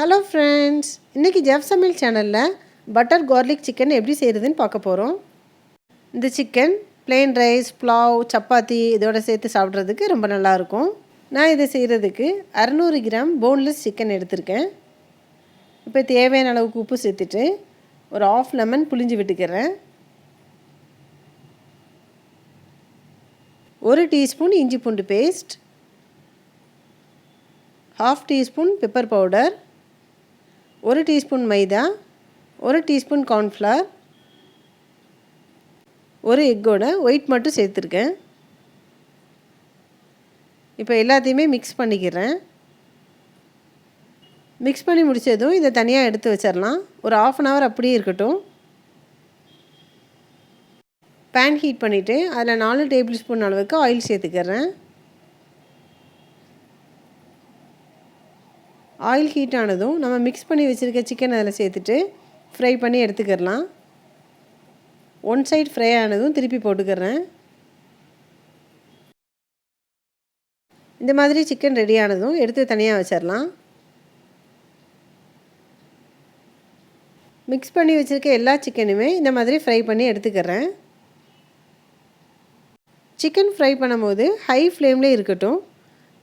Hello friends, இன்றைக்கி Jeff சமையல் சேனலில் பட்டர் கார்லிக் சிக்கன் எப்படி செய்கிறதுன்னு பார்க்க போகிறோம். இந்த chicken plain rice, pulao, chapati இதோட சேர்த்து சாப்பிட்றதுக்கு ரொம்ப நல்லாயிருக்கும். நான் இதை செய்கிறதுக்கு 600 கிராம் போன்லெஸ் சிக்கன் எடுத்திருக்கேன். இப்போ தேவையான அளவுக்கு உப்பு சேர்த்துட்டு ஒரு ஆஃப் லெமன் புளிஞ்சு விட்டுக்கிறேன். 1 டீஸ்பூன் இஞ்சி பூண்டு paste, 1/2 teaspoon pepper powder, 1 teaspoon மைதா, 1 டீஸ்பூன் கார்ன்ஃப்ளவர், 1 எக்கோட ஒயிட் மட்டும் சேர்த்துருக்கேன். இப்போ எல்லாத்தையுமே மிக்ஸ் பண்ணிக்கிறேன். மிக்ஸ் பண்ணி முடித்ததும் இதை தனியாக எடுத்து வச்சிடலாம். ஒரு 1/2 அன் ஹவர் அப்படியே இருக்கட்டும். பேன் ஹீட் பண்ணிவிட்டு அதில் 4 டேபிள் ஸ்பூன் அளவுக்கு ஆயில் சேர்த்துக்கிறேன். ஆயில் ஹீட் ஆனதும் நம்ம மிக்ஸ் பண்ணி வச்சுருக்க சிக்கன் அதில் சேர்த்துட்டு ஃப்ரை பண்ணி எடுத்துக்கிறலாம். ஒன் சைட் ஃப்ரை ஆனதும் திருப்பி போட்டுக்கிறேன். இந்த மாதிரி சிக்கன் ரெடி ஆனதும் எடுத்து தனியாக வச்சிடலாம். மிக்ஸ் பண்ணி வச்சுருக்க எல்லா சிக்கனுமே இந்த மாதிரி ஃப்ரை பண்ணி எடுத்துக்கிறேன். சிக்கன் ஃப்ரை பண்ணும்போது ஹை ஃப்ளேமில் இருக்கட்டும்.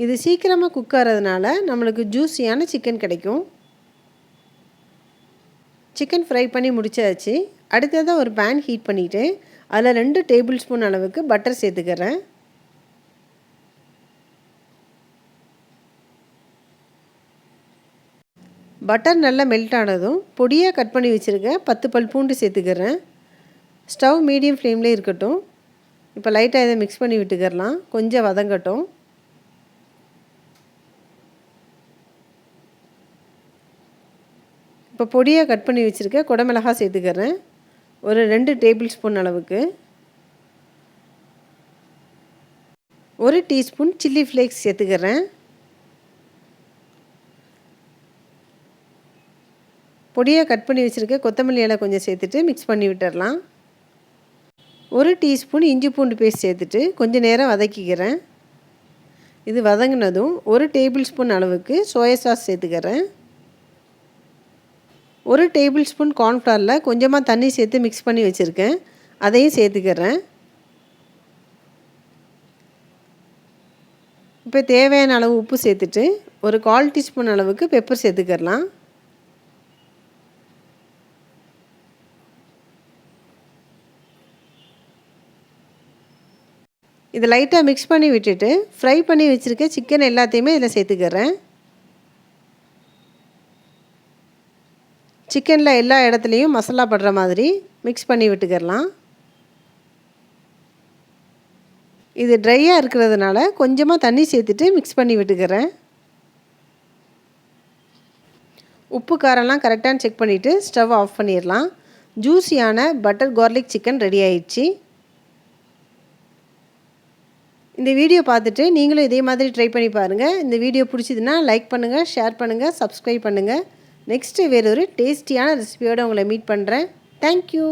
இது சீக்கிரமாக குக் ஆகிறதுனால நம்மளுக்கு ஜூஸியான சிக்கன் கிடைக்கும். சிக்கன் ஃப்ரை பண்ணி முடிச்சாச்சு. அடுத்ததாக ஒரு பேன் ஹீட் பண்ணிவிட்டு அதில் 2 டேபிள் ஸ்பூன் அளவுக்கு பட்டர் சேர்த்துக்கிறேன். பட்டர் நல்லா மெல்ட் ஆனதும் பொடியாக கட் பண்ணி வச்சுருக்க 10 பல் பூண்டு சேர்த்துக்கிறேன். ஸ்டவ் மீடியம் ஃப்ளேம்லேயே இருக்கட்டும். இப்போ லைட்டாக இதை மிக்ஸ் பண்ணி விட்டுக்கிறலாம். கொஞ்சம் வதங்கட்டும். இப்போ பொடியாக கட் பண்ணி வச்சுருக்க குடமிளகாய் சேர்த்துக்கிறேன். ஒரு 2 டேபிள் ஸ்பூன் அளவுக்கு. 1 டீஸ்பூன் சில்லி ஃப்ளேக்ஸ் சேர்த்துக்கிறேன். பொடியாக கட் பண்ணி வச்சுருக்க கொத்தமல்லி இலை கொஞ்சம் சேர்த்துட்டு மிக்ஸ் பண்ணி விட்டுடலாம். 1 டீஸ்பூன் இஞ்சி பூண்டு பேஸ்ட் சேர்த்துட்டு கொஞ்சம் நேரம் வதக்கிக்கிறேன். இது வதங்கினதும் 1 டேபிள் ஸ்பூன் அளவுக்கு சோயா சாஸ் சேர்த்துக்கிறேன். 1 டேபிள் ஸ்பூன் கார்ன்ஃப்ளவரில் கொஞ்சமாக தண்ணி சேர்த்து மிக்ஸ் பண்ணி வச்சுருக்கேன். அதையும் சேர்த்துக்கிறேன். இப்போ தேவையான அளவு உப்பு சேர்த்துட்டு ஒரு 1/4 டீஸ்பூன் அளவுக்கு பெப்பர் சேர்த்துக்கிறலாம். இதை லைட்டாக மிக்ஸ் பண்ணி விட்டுட்டு ஃப்ரை பண்ணி வச்சுருக்க சிக்கன் எல்லாத்தையுமே இதில் சேர்த்துக்கிறேன். சிக்கனில் எல்லா இடத்துலையும் மசாலா படுற மாதிரி மிக்ஸ் பண்ணி விட்டுக்கிறலாம். இது ட்ரையாக இருக்கிறதுனால கொஞ்சமாக தண்ணி சேர்த்துட்டு மிக்ஸ் பண்ணி விட்டுக்கிறேன். உப்பு காரம்லாம் கரெக்டானு செக் பண்ணிவிட்டு ஸ்டவ் ஆஃப் பண்ணிடலாம். ஜூஸியான பட்டர் கார்லிக் சிக்கன் ரெடி ஆயிடுச்சு. இந்த வீடியோ பார்த்துட்டு நீங்களும் இதே மாதிரி ட்ரை பண்ணி பாருங்கள். இந்த வீடியோ பிடிச்சிதுன்னா லைக் பண்ணுங்கள், ஷேர் பண்ணுங்கள், சப்ஸ்கிரைப் பண்ணுங்கள். நெக்ஸ்ட்டு வேறு ஒரு டேஸ்டியான ரெசிபியோடு உங்களை மீட் பண்ணுறேன். தேங்க்யூ.